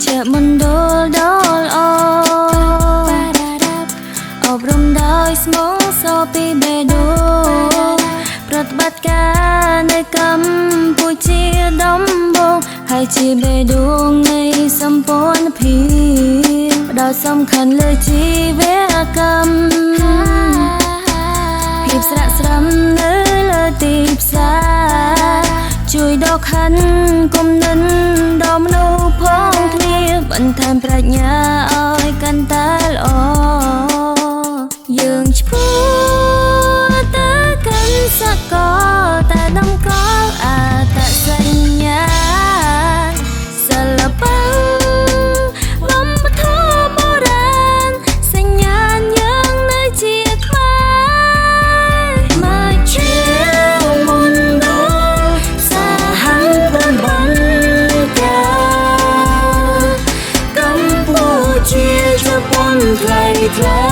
ជាមណ្ឌលដ៏ល្អអប់រំដោយស្មងសពីបេដូប្រតិបត្តិការនៅកម្ពុជាដំបូងហើយជាបេដូងនៃសម្ព័ន្ធភាពផ្ដោតសំខាន់លើជីវកម្មភាពស្រក់ស្រំនៅលើទីផ្សារជួយដកខានគំនិតដ៏មនុស្សផងគ្នាបន្ថែមប្រាជ្ញាឲ្យកាន់តែល្អយើងឆ្ពោះទៅកាន់សកលតែតម្កល់អត្តសញ្ញាណសិល្បៈវប្បធម៌បុរាណសញ្ញាណយើងនៅជាខ្មែរមកជាមន្តសហប្របណ្ឌការកម្ពុជាជប៉ុនថ្លៃថ្លា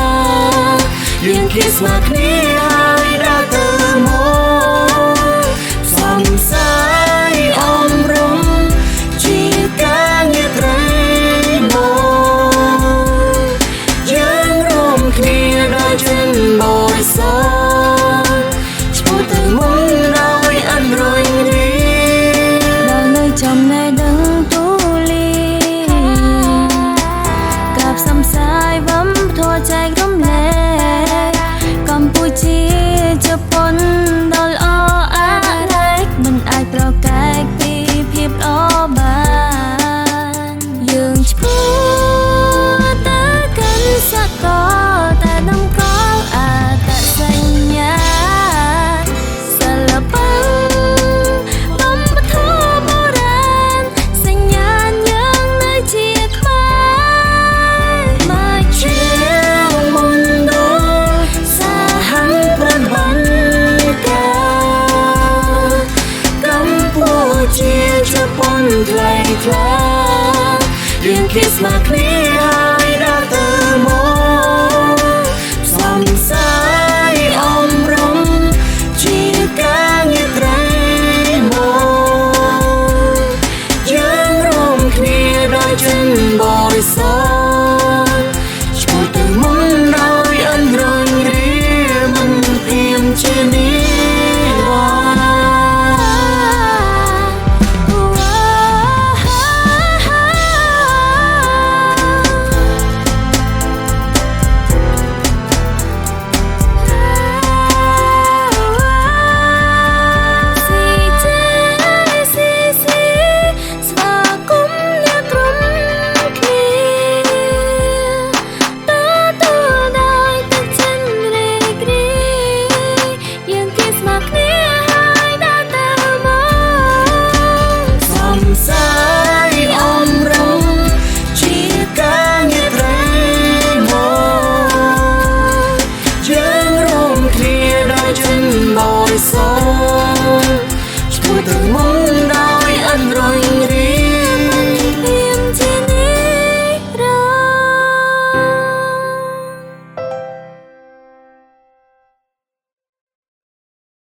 យើងគិតស្មើគ្នាហើយដើរទៅមកសំសាយអមរំជាការងារត្រីមកយើងរួមគ្នាដោយចិត្តបរិសុទ្ធឆ្ពោះទៅមុខដោយអត់រញរីដល់នៅចំណេះដឹងទូលាយกับសំសាយវប្បធម៌ចែករំលែកកម្ពុជាជប៉ុនដ៏ល្អអាឡែកមិនអាចប្រកែកពីភាពល្អបានយើងឆ្ពោះទៅកាន់សកលតែតម្កល់អត្តសញ្ញាណសិល្បៈវប្បធម៌បុរាណសញ្ញាណយើងនៅជាខ្មែរមកជាមន្តសហប្របណ្ឌការកម្ពុជាជប៉ុនថ្លៃថ្លាយើងគិតស្មើគ្នា